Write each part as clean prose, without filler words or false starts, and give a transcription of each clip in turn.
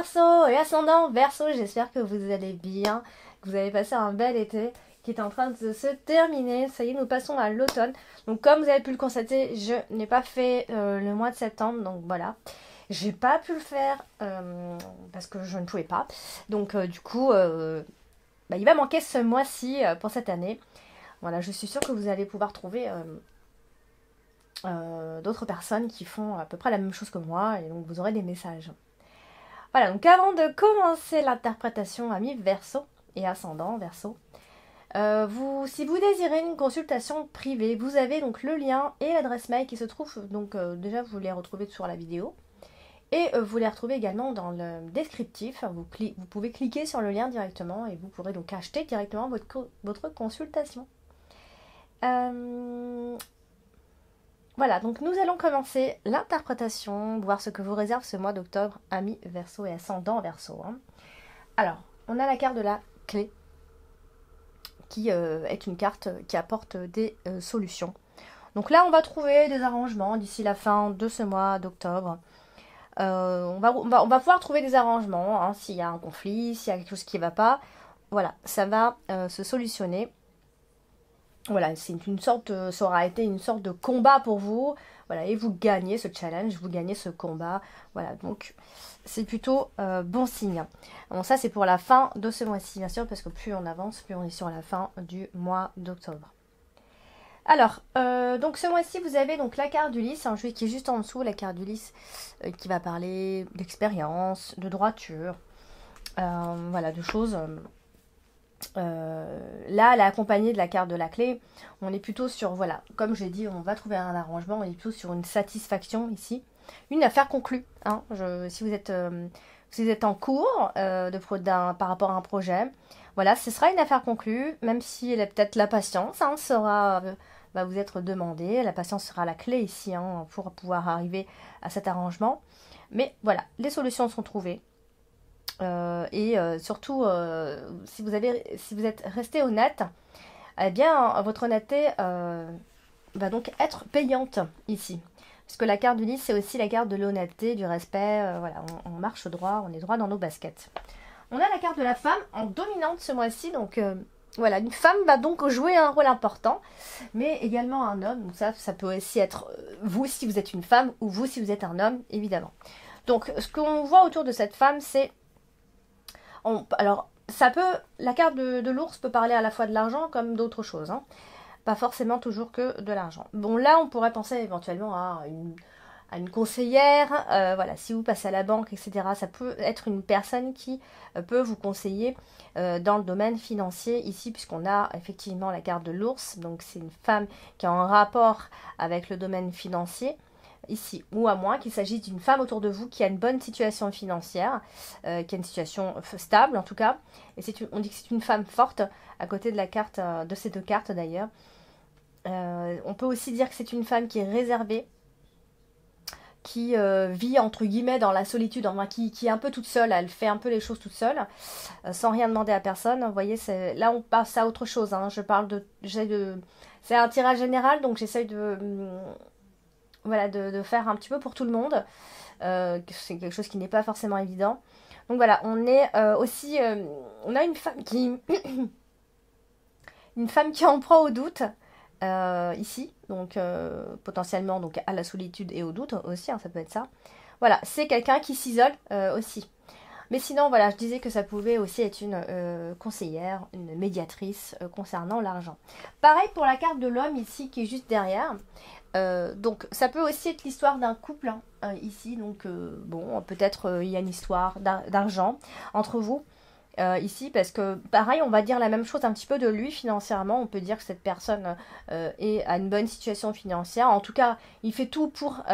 Verseau et ascendant Verseau, j'espère que vous allez bien, que vous avez passé un bel été qui est en train de se terminer. Ça y est, nous passons à l'automne. Donc comme vous avez pu le constater, je n'ai pas fait le mois de septembre, donc voilà. J'ai pas pu le faire parce que je ne pouvais pas. Donc du coup, il va manquer ce mois-ci pour cette année. Voilà, je suis sûre que vous allez pouvoir trouver d'autres personnes qui font à peu près la même chose que moi et donc vous aurez des messages. Voilà, donc avant de commencer l'interprétation, amis Verseau et ascendant Verseau, si vous désirez une consultation privée, vous avez donc le lien et l'adresse mail qui se trouvent, donc déjà vous les retrouvez sur la vidéo, et vous les retrouvez également dans le descriptif. Vous pouvez cliquer sur le lien directement et vous pourrez donc acheter directement votre consultation. Voilà, donc nous allons commencer l'interprétation, voir ce que vous réserve ce mois d'octobre, amis Verseau et ascendant Verseau. Alors, on a la carte de la clé, qui est une carte qui apporte des solutions. Donc là, on va trouver des arrangements d'ici la fin de ce mois d'octobre. On va pouvoir trouver des arrangements, hein, s'il y a un conflit, s'il y a quelque chose qui ne va pas. Voilà, ça va se solutionner. Voilà, ça aura été une sorte de combat pour vous. Voilà, et vous gagnez ce challenge, vous gagnez ce combat. Voilà, donc c'est plutôt bon signe. Bon, ça c'est pour la fin de ce mois-ci, bien sûr, parce que plus on avance, plus on est sur la fin du mois d'octobre. Alors, donc ce mois-ci, vous avez donc la carte d'Ulysse, hein, qui est juste en dessous, la carte d'Ulysse qui va parler d'expérience, de droiture, voilà, de choses. Là, elle est accompagnée de la carte de la clé. On est plutôt sur, voilà, comme j'ai dit, on va trouver un arrangement. On est plutôt sur une satisfaction ici. Une affaire conclue. Hein, si vous êtes en cours par rapport à un projet, voilà, ce sera une affaire conclue, même si elle a peut-être la patience, hein, va vous être demandée. La patience sera la clé ici, hein, pour pouvoir arriver à cet arrangement. Mais voilà, les solutions sont trouvées. Surtout, si vous êtes resté honnête, eh bien, votre honnêteté va donc être payante ici. Parce que la carte du Lys, c'est aussi la carte de l'honnêteté, du respect. Voilà, on marche droit, on est droit dans nos baskets. On a la carte de la femme en dominante ce mois-ci. Donc, voilà, une femme va donc jouer un rôle important, mais également un homme. Donc ça peut aussi être vous si vous êtes une femme ou vous si vous êtes un homme, évidemment. Donc, ce qu'on voit autour de cette femme, c'est... Alors, la carte de l'ours peut parler à la fois de l'argent comme d'autres choses, hein. Pas forcément toujours que de l'argent. Bon, là, on pourrait penser éventuellement à une conseillère. Voilà, si vous passez à la banque, etc., ça peut être une personne qui peut vous conseiller dans le domaine financier ici, puisqu'on a effectivement la carte de l'ours. Donc, c'est une femme qui a un rapport avec le domaine financier ici, ou à moins qu'il s'agisse d'une femme autour de vous qui a une bonne situation financière, qui a une situation stable en tout cas, et on dit que c'est une femme forte à côté de la carte, de ces deux cartes d'ailleurs. On peut aussi dire que c'est une femme qui est réservée, qui vit entre guillemets dans la solitude, enfin, qui est un peu toute seule, elle fait un peu les choses toute seule, sans rien demander à personne. Vous voyez, là on passe à autre chose, hein. C'est un tirage général, donc j'essaye de faire un petit peu pour tout le monde. C'est quelque chose qui n'est pas forcément évident. Donc voilà, on est aussi... on a une femme qui... une femme qui en prend au doute, ici. Donc potentiellement donc, à la solitude et au doute aussi, hein, ça peut être ça. Voilà, c'est quelqu'un qui s'isole aussi. Mais sinon, voilà, je disais que ça pouvait aussi être une conseillère, une médiatrice concernant l'argent. Pareil pour la carte de l'homme ici, qui est juste derrière. Donc ça peut aussi être l'histoire d'un couple, hein, ici, donc bon, peut-être il y a une histoire d'argent entre vous ici, parce que pareil, on va dire la même chose un petit peu de lui financièrement. On peut dire que cette personne a une bonne situation financière. En tout cas, il fait tout pour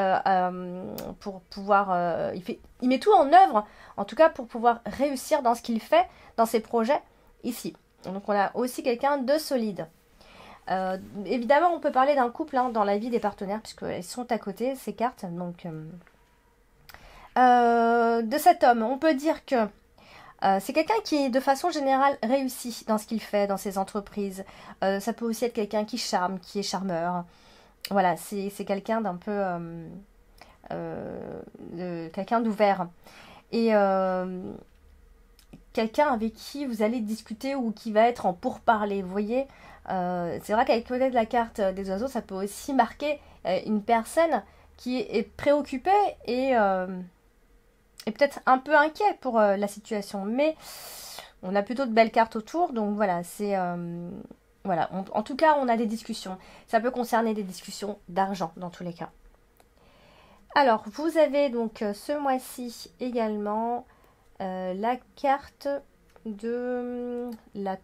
pouvoir, il met tout en œuvre, en tout cas pour pouvoir réussir dans ce qu'il fait, dans ses projets ici. Donc on a aussi quelqu'un de solide. Évidemment, on peut parler d'un couple, hein, dans la vie des partenaires, puisqu'elles sont à côté, ces cartes. Donc, de cet homme, on peut dire que c'est quelqu'un qui, de façon générale, réussit dans ce qu'il fait, dans ses entreprises. Ça peut aussi être quelqu'un qui charme, qui est charmeur. Voilà, c'est quelqu'un d'un peu... quelqu'un d'ouvert. et quelqu'un avec qui vous allez discuter ou qui va être en pourparlers. Vous voyez, c'est vrai qu'avec peut-être la carte des oiseaux, ça peut aussi marquer une personne qui est préoccupée et peut-être un peu inquiet pour la situation. Mais on a plutôt de belles cartes autour, donc voilà, c'est... voilà, en tout cas, on a des discussions. Ça peut concerner des discussions d'argent, dans tous les cas. Alors, vous avez donc ce mois-ci également la carte de la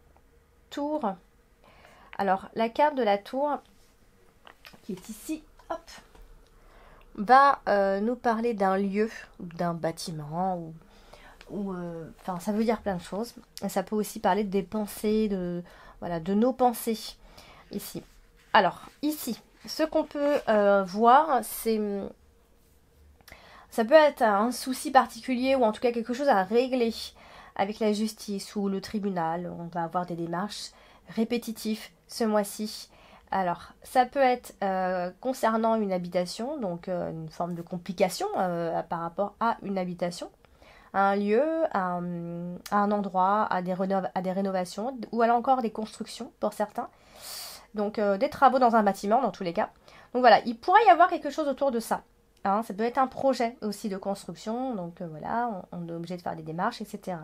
tour. Alors, la carte de la tour, qui est ici, hop, va nous parler d'un lieu, d'un bâtiment, enfin, ça veut dire plein de choses. Ça peut aussi parler des pensées, voilà, de nos pensées, ici. Alors, ici, ce qu'on peut voir, c'est... Ça peut être un souci particulier ou en tout cas quelque chose à régler avec la justice ou le tribunal. On va avoir des démarches répétitives ce mois-ci. Alors, ça peut être concernant une habitation, donc une forme de complication par rapport à une habitation, à un lieu, à un endroit, à des rénovations ou alors encore des constructions pour certains. Donc, des travaux dans un bâtiment dans tous les cas. Donc voilà, il pourrait y avoir quelque chose autour de ça. Hein, ça peut être un projet aussi de construction, donc voilà, on est obligé de faire des démarches, etc.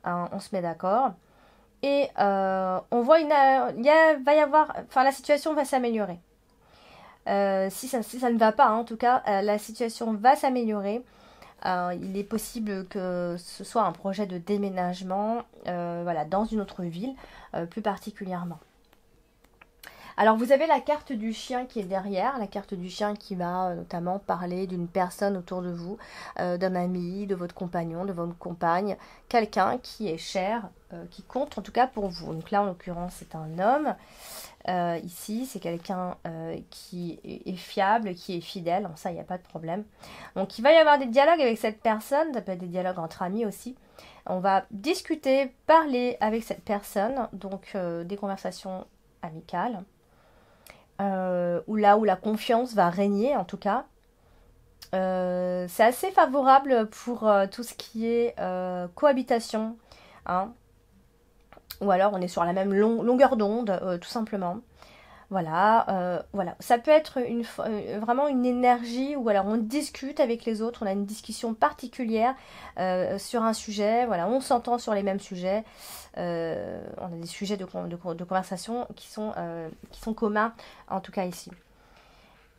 Hein, on se met d'accord. Et on voit va y avoir, enfin la situation va s'améliorer. Si ça ne va pas, hein, en tout cas, la situation va s'améliorer. Il est possible que ce soit un projet de déménagement, voilà, dans une autre ville, plus particulièrement. Alors vous avez la carte du chien qui est derrière, la carte du chien qui va notamment parler d'une personne autour de vous, d'un ami, de votre compagnon, de votre compagne, quelqu'un qui est cher, qui compte en tout cas pour vous. Donc là en l'occurrence c'est un homme, ici c'est quelqu'un qui est fiable, qui est fidèle, donc ça il n'y a pas de problème. Donc il va y avoir des dialogues avec cette personne, ça peut être des dialogues entre amis aussi. On va discuter, parler avec cette personne, donc des conversations amicales. Où la confiance va régner en tout cas. C'est assez favorable pour tout ce qui est cohabitation, hein. Ou alors on est sur la même longueur d'onde, tout simplement. Voilà, voilà. Ça peut être vraiment une énergie où alors on discute avec les autres, on a une discussion particulière sur un sujet, voilà, on s'entend sur les mêmes sujets, on a des sujets de conversation qui sont communs, en tout cas ici.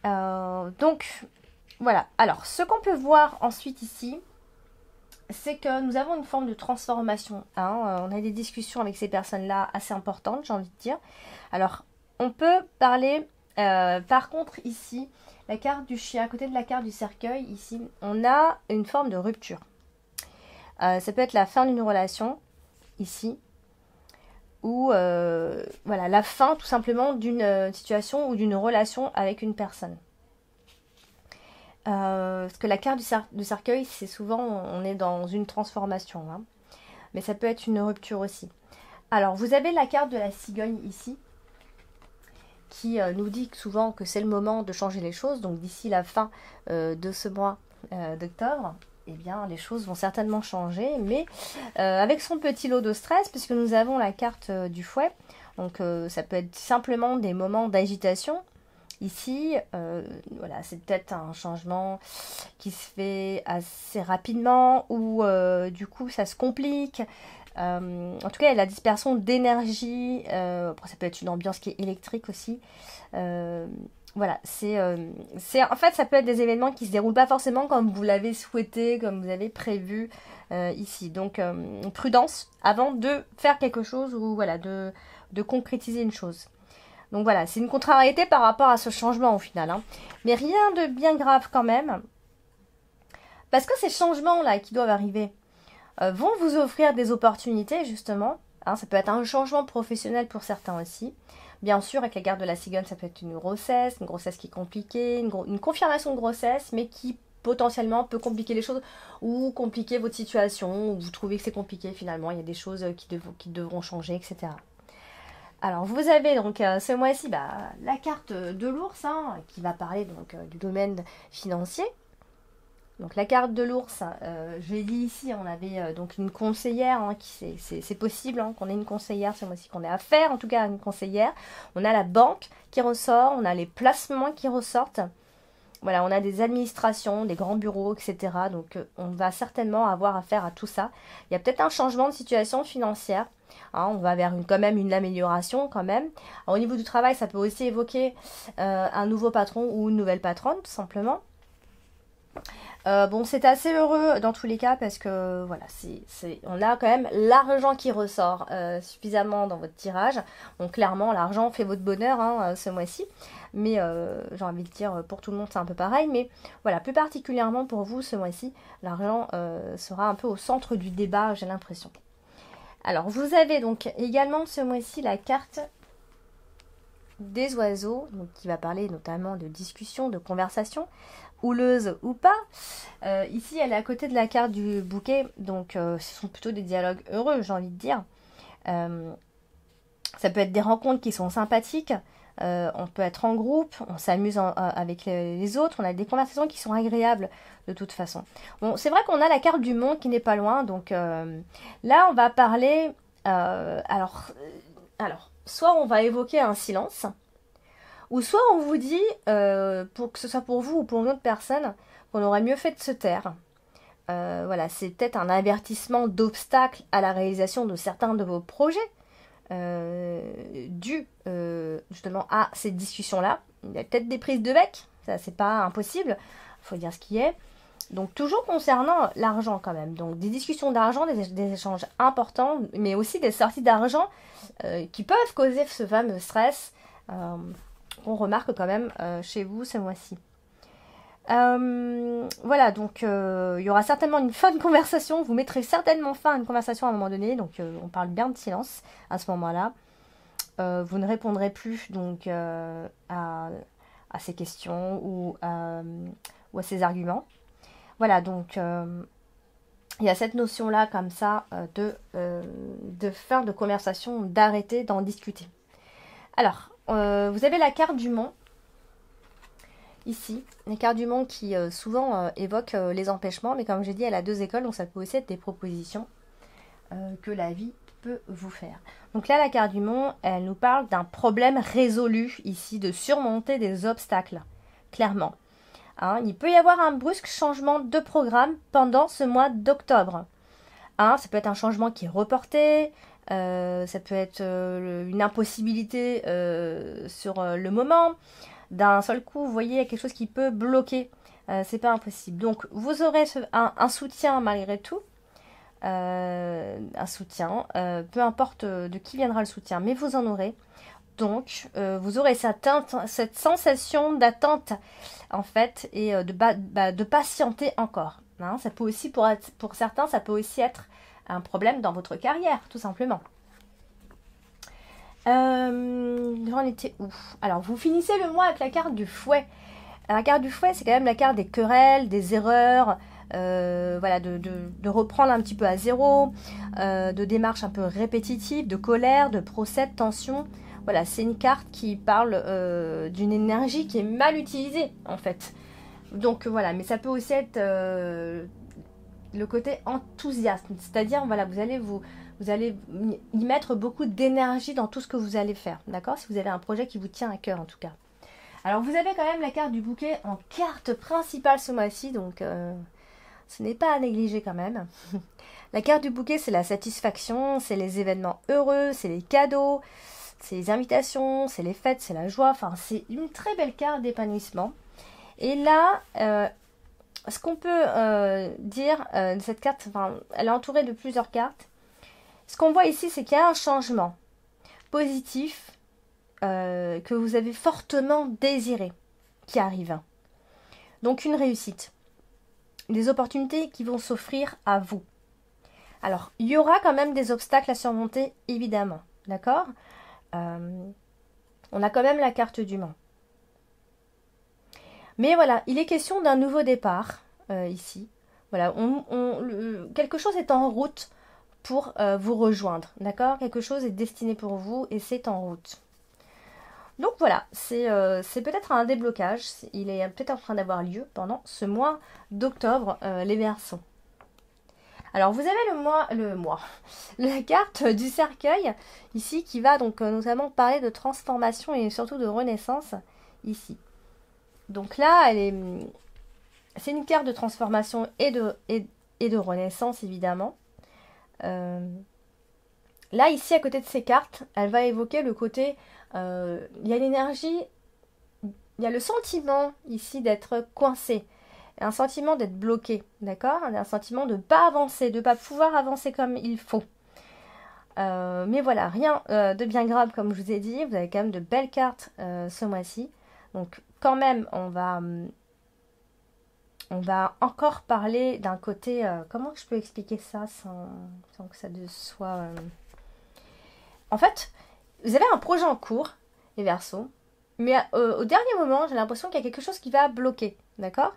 Donc, voilà. Alors, ce qu'on peut voir ensuite ici, c'est que nous avons une forme de transformation. Hein. On a des discussions avec ces personnes-là assez importantes, j'ai envie de dire. Alors, on peut parler, par contre, ici, la carte du chien, à côté de la carte du cercueil, ici, on a une forme de rupture. Ça peut être la fin d'une relation, ici, ou voilà, la fin, tout simplement, d'une situation ou d'une relation avec une personne. Parce que la carte du cercueil, c'est souvent, on est dans une transformation, hein. Mais ça peut être une rupture aussi. Alors, vous avez la carte de la cigogne ici, qui nous dit souvent que c'est le moment de changer les choses. Donc d'ici la fin de ce mois d'octobre, eh bien les choses vont certainement changer, mais avec son petit lot de stress, puisque nous avons la carte du fouet. Donc ça peut être simplement des moments d'agitation. Ici, voilà, c'est peut-être un changement qui se fait assez rapidement ou du coup ça se complique. En tout cas, il y a la dispersion d'énergie. Après, ça peut être une ambiance qui est électrique aussi. Voilà, en fait, ça peut être des événements qui se déroulent pas forcément comme vous l'avez souhaité, comme vous avez prévu ici. Donc, prudence avant de faire quelque chose ou voilà, de concrétiser une chose. Donc voilà, c'est une contrariété par rapport à ce changement au final. Hein. Mais rien de bien grave quand même. Parce que ces changements-là qui doivent arriver, vont vous offrir des opportunités justement. Hein, ça peut être un changement professionnel pour certains aussi. Bien sûr, avec la garde de la cigogne, ça peut être une grossesse qui est compliquée, une confirmation de grossesse, mais qui potentiellement peut compliquer les choses ou compliquer votre situation, ou vous trouvez que c'est compliqué finalement, il y a des choses qui devront changer, etc. Alors vous avez donc ce mois-ci la carte de l'ours, hein, qui va parler donc du domaine financier. Donc la carte de l'ours, je l'ai dit ici, on avait donc une conseillère, hein, c'est possible hein, qu'on ait une conseillère ce mois-ci, qu'on ait affaire en tout cas à une conseillère. On a la banque qui ressort, on a les placements qui ressortent. Voilà, on a des administrations, des grands bureaux, etc. Donc on va certainement avoir affaire à tout ça. Il y a peut-être un changement de situation financière. Hein, on va vers quand même une amélioration quand même. Alors, au niveau du travail, ça peut aussi évoquer un nouveau patron ou une nouvelle patronne, tout simplement. Bon, c'est assez heureux dans tous les cas parce que voilà, on a quand même l'argent qui ressort suffisamment dans votre tirage. Donc clairement, l'argent fait votre bonheur hein, ce mois-ci. Mais j'ai envie de dire, pour tout le monde, c'est un peu pareil. Mais voilà, plus particulièrement pour vous ce mois-ci, l'argent sera un peu au centre du débat, j'ai l'impression. Alors, vous avez donc également ce mois-ci la carte des oiseaux, donc qui va parler notamment de discussion, de conversation, houleuse ou pas. Ici, elle est à côté de la carte du bouquet, donc ce sont plutôt des dialogues heureux, j'ai envie de dire. Ça peut être des rencontres qui sont sympathiques, on peut être en groupe, on s'amuse avec les autres, on a des conversations qui sont agréables de toute façon. Bon, c'est vrai qu'on a la carte du monde qui n'est pas loin, donc là on va parler... alors, soit on va évoquer un silence, ou soit on vous dit, pour que ce soit pour vous ou pour une autre personne, qu'on aurait mieux fait de se taire. Voilà, c'est peut-être un avertissement d'obstacle à la réalisation de certains de vos projets, dû justement à cette discussion-là. Il y a peut-être des prises de bec, ça c'est pas impossible, il faut dire ce qui est. Donc toujours concernant l'argent quand même, donc des discussions d'argent, des échanges importants, mais aussi des sorties d'argent qui peuvent causer ce fameux stress qu'on remarque quand même chez vous ce mois-ci. Voilà, donc il y aura certainement une fin de conversation, vous mettrez certainement fin à une conversation à un moment donné, donc on parle bien de silence à ce moment-là. Vous ne répondrez plus donc à ces questions ou à ces arguments. Voilà, donc il y a cette notion-là comme ça de fin de conversation, d'arrêter d'en discuter. Alors, vous avez la carte du monde. Ici, la carte du monde qui souvent évoque les empêchements, mais comme j'ai dit, elle a deux écoles, donc ça peut aussi être des propositions que la vie peut vous faire. Donc là, la carte du monde, elle nous parle d'un problème résolu ici, de surmonter des obstacles, clairement. Hein, il peut y avoir un brusque changement de programme pendant ce mois d'octobre. Hein, ça peut être un changement qui est reporté, ça peut être une impossibilité sur le moment. D'un seul coup, vous voyez, il y a quelque chose qui peut bloquer. C'est pas impossible. Donc, vous aurez un soutien malgré tout. Un soutien. Peu importe de qui viendra le soutien, mais vous en aurez. Donc, vous aurez cette sensation d'attente, en fait, et de patienter encore. Hein, ça peut aussi, pour certains, ça peut aussi être un problème dans votre carrière, tout simplement. J'en étais où? Alors, vous finissez le mois avec la carte du fouet. La carte du fouet, c'est quand même la carte des querelles, des erreurs, voilà, de reprendre un petit peu à zéro, de démarches un peu répétitives, de colère, de procès, de tension. Voilà, c'est une carte qui parle d'une énergie qui est mal utilisée, en fait. Donc, voilà, mais ça peut aussi être le côté enthousiasme. C'est-à-dire, voilà, vous allez y mettre beaucoup d'énergie dans tout ce que vous allez faire, d'accord? Si vous avez un projet qui vous tient à cœur, en tout cas. Alors, vous avez quand même la carte du bouquet en carte principale ce mois-ci, donc ce n'est pas à négliger quand même. La carte du bouquet, c'est la satisfaction, c'est les événements heureux, c'est les cadeaux, c'est les invitations, c'est les fêtes, c'est la joie. Enfin, c'est une très belle carte d'épanouissement. Et là, ce qu'on peut dire de cette carte, enfin, elle est entourée de plusieurs cartes. Ce qu'on voit ici, c'est qu'il y a un changement positif que vous avez fortement désiré qui arrive. Donc une réussite. Des opportunités qui vont s'offrir à vous. Alors, il y aura quand même des obstacles à surmonter, évidemment. D'accord? On a quand même la carte du Mans. Mais voilà, il est question d'un nouveau départ ici. Voilà, quelque chose est en route pour vous rejoindre. D'accord? Quelque chose est destiné pour vous et c'est en route. Donc voilà, c'est peut-être un déblocage. Il est peut-être en train d'avoir lieu pendant ce mois d'octobre, les Verseaux. Alors vous avez la carte du cercueil ici qui va donc notamment parler de transformation et surtout de renaissance ici. Donc là, c'est une carte de transformation et de renaissance évidemment. Là ici à côté de ces cartes, elle va évoquer le côté, il y a l'énergie, il y a le sentiment ici d'être coincé. Un sentiment d'être bloqué, d'accord? Un sentiment de ne pas avancer, de ne pas pouvoir avancer comme il faut. Mais voilà, rien de bien grave comme je vous ai dit. Vous avez quand même de belles cartes ce mois-ci. Donc quand même, on va encore parler d'un côté... comment je peux expliquer ça sans que ça soit... En fait, vous avez un projet en cours, les Verseaux. Mais au dernier moment, j'ai l'impression qu'il y a quelque chose qui va bloquer, d'accord?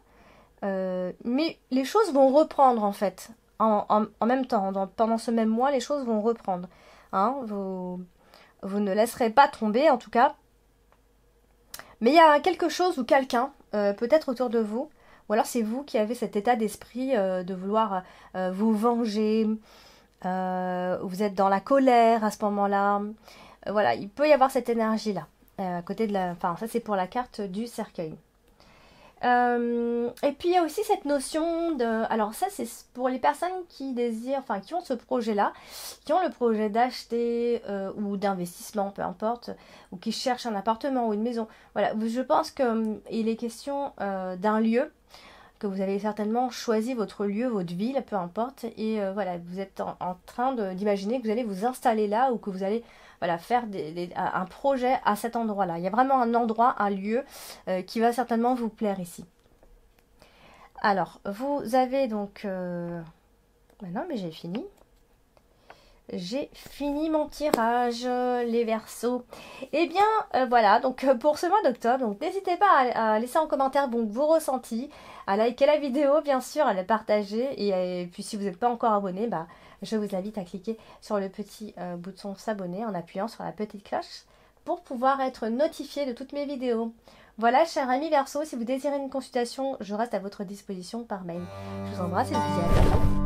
Mais les choses vont reprendre en fait, en même temps, pendant ce même mois, les choses vont reprendre. Hein, vous ne laisserez pas tomber en tout cas. Mais il y a quelque chose ou quelqu'un, peut-être autour de vous, ou alors c'est vous qui avez cet état d'esprit de vouloir vous venger, vous êtes dans la colère à ce moment-là. Voilà, il peut y avoir cette énergie-là, à côté de la... Enfin, ça c'est pour la carte du cercueil. Et puis il y a aussi cette notion de... Alors ça c'est pour les personnes qui désirent, enfin qui ont ce projet-là, qui ont le projet d'acheter ou d'investissement, peu importe, ou qui cherchent un appartement ou une maison. Voilà, je pense qu'il est question d'un lieu, que vous avez certainement choisi votre lieu, votre ville, peu importe, et voilà, vous êtes en train d'imaginer que vous allez vous installer là ou que vous allez... Voilà, faire un projet à cet endroit-là. Il y a vraiment un endroit, un lieu qui va certainement vous plaire ici. Alors, vous avez donc... non, mais j'ai fini. J'ai fini mon tirage, les Verseaux. Eh bien, voilà, donc pour ce mois d'octobre, donc n'hésitez pas à laisser en commentaire donc, vos ressentis, à liker la vidéo, bien sûr, à la partager. Et puis, si vous n'êtes pas encore abonné, bah, je vous invite à cliquer sur le petit bouton s'abonner en appuyant sur la petite cloche pour pouvoir être notifié de toutes mes vidéos. Voilà, chers amis Verseaux, si vous désirez une consultation, je reste à votre disposition par mail. Je vous embrasse et je vous dis à bientôt.